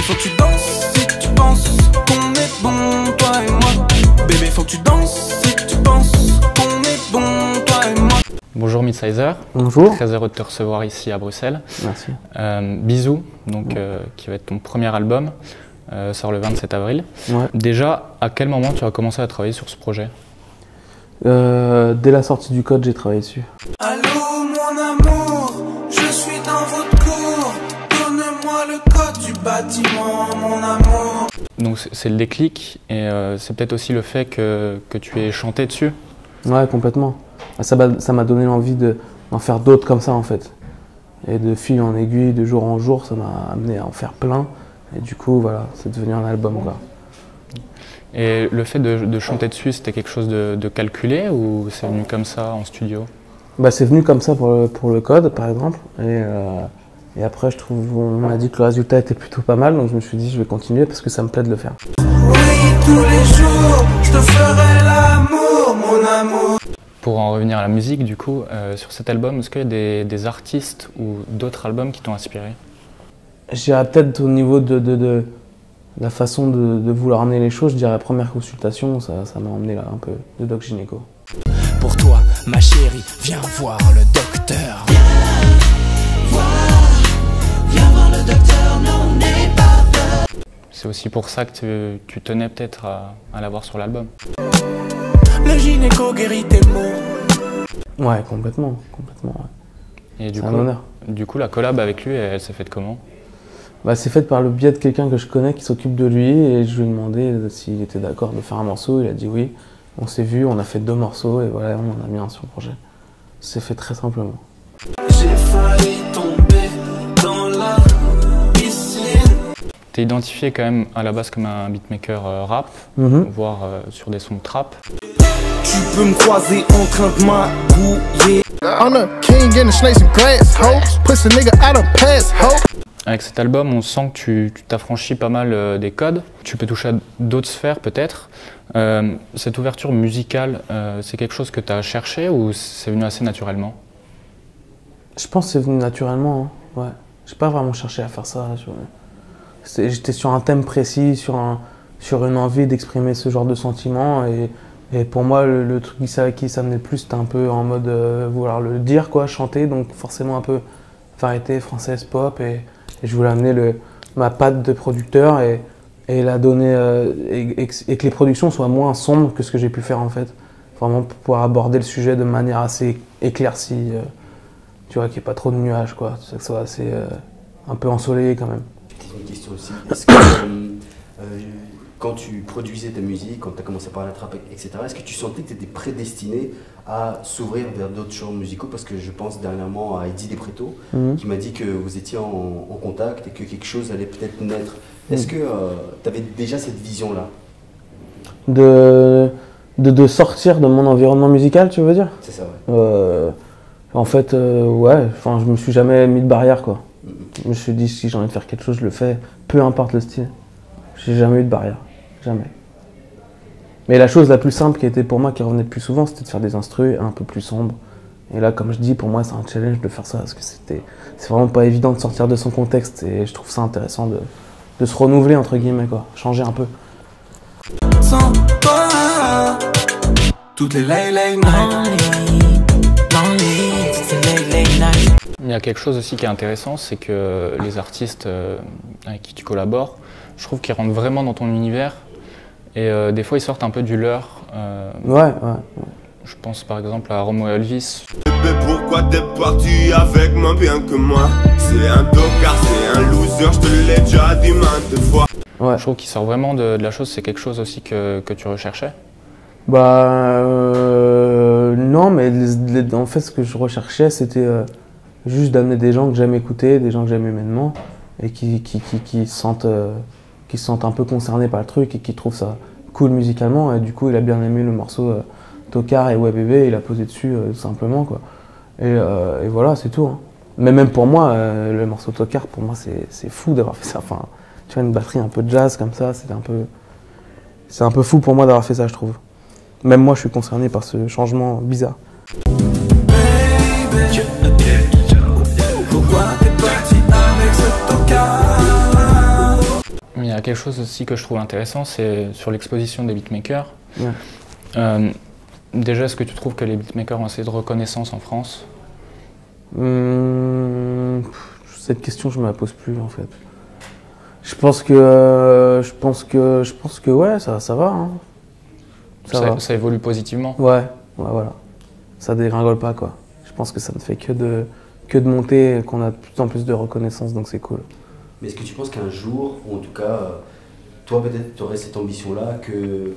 faut que tu danses si tu penses qu'on est bon, toi et moi. Bébé, faut que tu danses si tu penses qu'on est bon, toi et moi. Bonjour Midsizer. Bonjour. Très heureux de te recevoir ici à Bruxelles. Merci. Bisous, donc, qui va être ton premier album, sort le 27 avril. Ouais. Déjà, à quel moment tu as commencé à travailler sur ce projet? Dès la sortie du code, j'ai travaillé dessus. Allô mon amour, je suis dans votre cour. Donnez-moi le code du bâtiment, mon amour. Donc c'est le déclic et c'est peut-être aussi le fait que tu aies chanté dessus. Ouais, complètement. Ça m'a donné l'envie d'en faire d'autres comme ça en fait. Et de fil en aiguille, de jour en jour, ça m'a amené à en faire plein. Et du coup, voilà, c'est devenu un album quoi. Et le fait de chanter dessus, c'était quelque chose de calculé ou c'est venu comme ça en studio? Bah, c'est venu comme ça pour le code par exemple. Et après, on m'a dit que le résultat était plutôt pas mal, donc je me suis dit je vais continuer parce que ça me plaît de le faire. Oui, tous les jours, je te ferai l'amour, mon amour. Pour en revenir à la musique, du coup, sur cet album, est-ce qu'il y a des artistes ou d'autres albums qui t'ont inspiré? Je dirais peut-être au niveau de la façon de vouloir amener les choses, je dirais première consultation, ça m'a emmené là un peu de Doc Gynéco. Pour toi, ma chérie, viens voir le docteur. Viens voir le docteur, non, n'aie pas peur. C'est aussi pour ça que tu tenais peut-être à l'avoir sur l'album. Le gynéco guérit tes maux. Ouais, complètement, complètement. Ouais. Et C'est un honneur. Du coup, la collab avec lui, elle s'est faite comment? Bah, c'est fait par le biais de quelqu'un que je connais qui s'occupe de lui et je lui ai demandé s'il était d'accord de faire un morceau. Il a dit oui. On s'est vu, on a fait 2 morceaux et voilà, on en a mis un sur le projet. C'est fait très simplement. J'ai failli tomber dans la piscine. T'es identifié quand même à la base comme un beatmaker rap, voire sur des sons de trap. Tu peux me croiser en train de m'agouiller. I'm a king in the snakes and grass, ho. Push a nigga out of pass, ho. Avec cet album, on sent que tu t'affranchis pas mal des codes. Tu peux toucher à d'autres sphères peut-être. Cette ouverture musicale, c'est quelque chose que tu as cherché ou c'est venu assez naturellement? Je pense que c'est venu naturellement. Hein. Ouais. J'ai pas vraiment cherché à faire ça. J'étais sur un thème précis, sur une envie d'exprimer ce genre de sentiments. Et pour moi, le truc qui s'amenait le plus, c'était un peu en mode vouloir le dire, quoi, chanter. Donc forcément un peu variété française pop. Et je voulais amener ma patte de producteur et la donner et que les productions soient moins sombres que ce que j'ai pu faire en fait. Vraiment pour pouvoir aborder le sujet de manière assez éclaircie, tu vois, qu'il n'y ait pas trop de nuages, quoi. Que ce soit assez un peu ensoleillé quand même. Une question aussi, est-ce que quand tu produisais ta musique, quand tu as commencé par la trappe, etc., est-ce que tu sentais que tu étais prédestiné à s'ouvrir vers d'autres genres musicaux? Parce que je pense dernièrement à Eddie Depréto, qui m'a dit que vous étiez en contact et que quelque chose allait peut-être naître. Est-ce que tu avais déjà cette vision-là? De sortir de mon environnement musical, tu veux dire? C'est ça, ouais. En fait, ouais, enfin, je me suis jamais mis de barrière, quoi. Je me suis dit, si j'ai envie de faire quelque chose, je le fais, peu importe le style. J'ai jamais eu de barrière, jamais. Mais la chose la plus simple qui était pour moi, qui revenait le plus souvent, c'était de faire des instrus un peu plus sombres. Et là, comme je dis, pour moi, c'est un challenge de faire ça, parce que c'est vraiment pas évident de sortir de son contexte, et je trouve ça intéressant de se renouveler, entre guillemets, quoi, changer un peu. Sans toi, toutes les late night. Il y a quelque chose aussi qui est intéressant, c'est que les artistes avec qui tu collabores, je trouve qu'ils rentrent vraiment dans ton univers et des fois ils sortent un peu du leur. Ouais. Je pense par exemple à Romo Elvis. Bébé, pourquoi t'es parti avec moins bien que moi? C'est un tocard, c'est un loser, je te l'ai déjà dit maintes fois. Ouais. Je trouve qu'il sort vraiment de la chose, c'est quelque chose aussi que tu recherchais? Bah non, mais en fait ce que je recherchais c'était juste d'amener des gens que j'aime écouter, des gens que j'aime humainement et qui se sentent un peu concernés par le truc et qui trouvent ça cool musicalement. Et du coup il a bien aimé le morceau Tocard et Ouais Bébé, il a posé dessus tout simplement, quoi. Et voilà, c'est tout. Hein. Mais même pour moi, le morceau Tocard, pour moi c'est fou d'avoir fait ça. Enfin, tu vois, une batterie un peu de jazz comme ça, c'est un peu fou pour moi d'avoir fait ça, je trouve. Même moi, je suis concerné par ce changement bizarre. Pourquoi t'es parti avec ce tocard? quelque chose aussi que je trouve intéressant, c'est sur l'exposition des beatmakers. Ouais. Déjà, est-ce que tu trouves que les beatmakers ont assez de reconnaissance en France? Cette question, je me la pose plus en fait. Je pense que ouais, ça va. Hein. Ça évolue positivement? Ouais, voilà. Ça dégringole pas quoi. Je pense que ça ne fait que de monter, qu'on a de plus en plus de reconnaissance, donc c'est cool. Mais est-ce que tu penses qu'un jour, ou en tout cas, toi peut-être tu aurais cette ambition-là,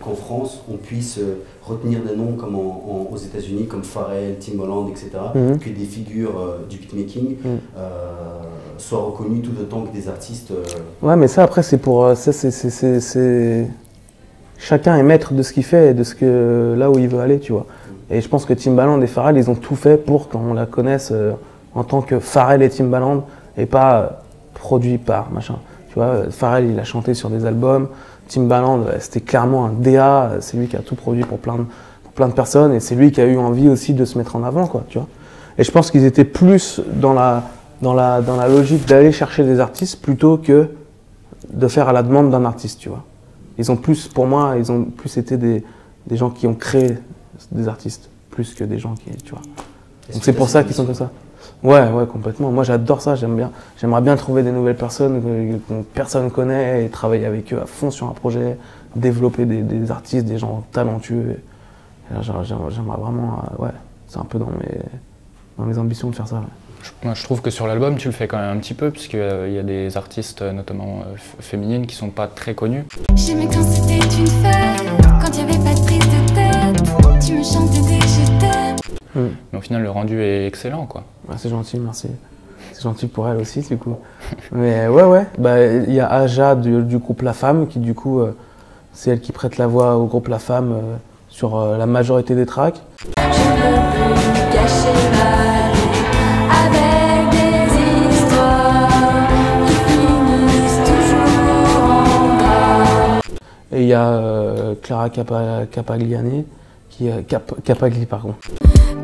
qu'en France, on puisse retenir des noms comme aux États-Unis, comme Pharrell, Timbaland, etc., que des figures du beatmaking soient reconnues tout autant que des artistes Ouais, mais ça après, c'est pour... Chacun est maître de ce qu'il fait et là où il veut aller, tu vois. Et je pense que Timbaland et Pharrell, ils ont tout fait pour qu'on la connaisse en tant que Pharrell et Timbaland et pas produit par machin. Tu vois, Pharrell, il a chanté sur des albums. Timbaland, c'était clairement un DA. C'est lui qui a tout produit pour plein de personnes et c'est lui qui a eu envie aussi de se mettre en avant, quoi, tu vois. Et je pense qu'ils étaient plus dans la logique d'aller chercher des artistes plutôt que de faire à la demande d'un artiste, tu vois. Ils ont plus, pour moi, été des gens qui ont créé des artistes, plus que des gens qui, tu vois. Donc c'est pour ça qu'ils sont comme ça. Ouais, complètement. Moi j'adore ça, j'aimerais bien trouver des nouvelles personnes que personne connaît et travailler avec eux à fond sur un projet, développer des artistes, des gens talentueux. J'aimerais vraiment, ouais, c'est un peu dans mes ambitions de faire ça. Ouais. Moi, je trouve que sur l'album, tu le fais quand même un petit peu, puisqu'il y a des artistes, notamment féminines, qui sont pas très connues. J'aimais quand c'était une fête, quand il n'y avait pas de prise de tête, tu me chantais des je t'aime. Mais au final, le rendu est excellent, quoi. Ouais, c'est gentil, merci. C'est gentil pour elle aussi, du coup. Mais ouais, bah, il y a Aja du groupe La Femme, qui du coup, c'est elle qui prête la voix au groupe La Femme sur la majorité des tracks. Je ne peux plus cacher ma avec des histoires qui finissent toujours en drame. Et il y a Clara Capagliani, Capagli, pardon.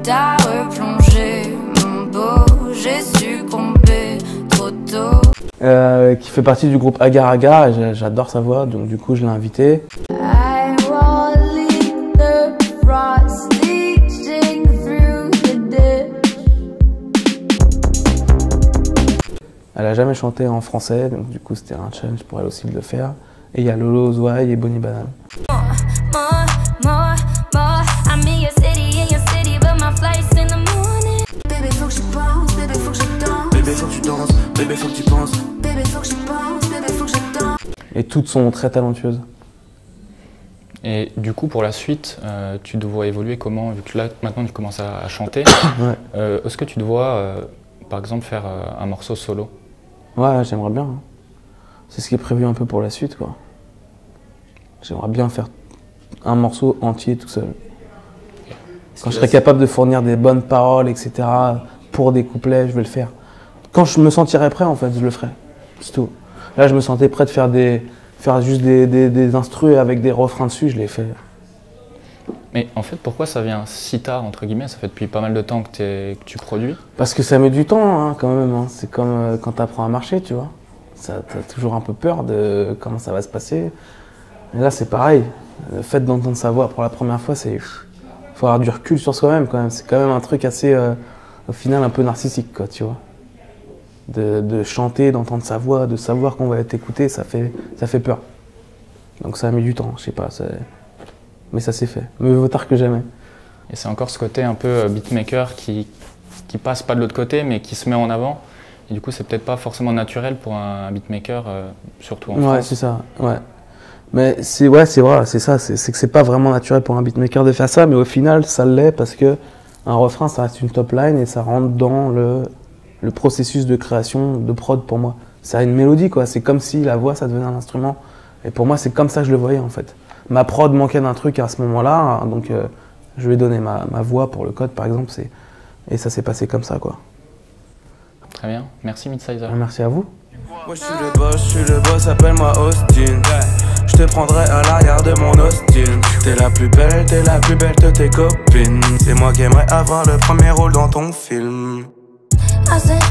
T'as replongé mon beau, j'ai succombé trop tôt. Qui fait partie du groupe Agar Agar, et j'adore sa voix, donc du coup je l'ai invitée. I will leave the frost leaching through the ditch. Elle a jamais chanté en français, donc du coup c'était un challenge pour elle aussi de le faire. Et il y a Lolo Zouaï et Bonnie Banane. Bébé faut que je pense, bébé faut que je danse. Bébé faut que tu danses, bébé faut que tu penses. Bébé faut que je pense, bébé faut que je danse. Et toutes sont très talentueuses. Et du coup, pour la suite, tu dois évoluer comment, vu que là, maintenant, tu commences à chanter. Ouais. Est-ce que tu dois, par exemple, faire un morceau solo? Ouais, j'aimerais bien. Hein. C'est ce qui est prévu un peu pour la suite, quoi. J'aimerais bien faire un morceau entier tout seul. Quand je serai capable de fournir des bonnes paroles, etc., pour des couplets, je vais le faire. Quand je me sentirai prêt, en fait, je le ferai. C'est tout. Là, je me sentais prêt de faire juste des instrus avec des refrains dessus, je l'ai fait. Mais en fait, pourquoi ça vient si tard, entre guillemets? Ça fait depuis pas mal de temps que tu produis. Parce que ça met du temps, hein, quand même. Hein. C'est comme quand tu apprends à marcher, tu vois. T'as toujours un peu peur de comment ça va se passer. Et là, c'est pareil. Le fait d'entendre sa voix pour la première fois, c'est... Faut avoir du recul sur soi-même, quand même. C'est quand même un truc assez, au final, un peu narcissique, quoi, tu vois. De chanter, d'entendre sa voix, de savoir qu'on va être écouté, ça fait peur. Donc ça a mis du temps, je sais pas. Mais ça s'est fait. Mieux vaut tard que jamais. Et c'est encore ce côté un peu beatmaker qui passe pas de l'autre côté, mais qui se met en avant. Et du coup, c'est peut-être pas forcément naturel pour un beatmaker, surtout en France. Ouais, c'est ça, ouais. Mais c'est vrai, c'est ça, c'est que c'est pas vraiment naturel pour un beatmaker de faire ça, mais au final, ça l'est parce que un refrain, ça reste une top line et ça rentre dans le processus de création, de prod pour moi. Ça a une mélodie, quoi. C'est comme si la voix, ça devenait un instrument. Et pour moi, c'est comme ça que je le voyais, en fait. Ma prod manquait d'un truc à ce moment-là, hein, donc je lui ai donné ma voix pour le code, par exemple, et ça s'est passé comme ça, quoi. Très bien, merci Midsizer. Merci à vous. Ouais, je suis le boss, appelle-moi Austin. Je te prendrai à l'arrière de mon Austin. T'es la plus belle de tes copines. C'est moi qui aimerais avoir le premier rôle dans ton film. I said,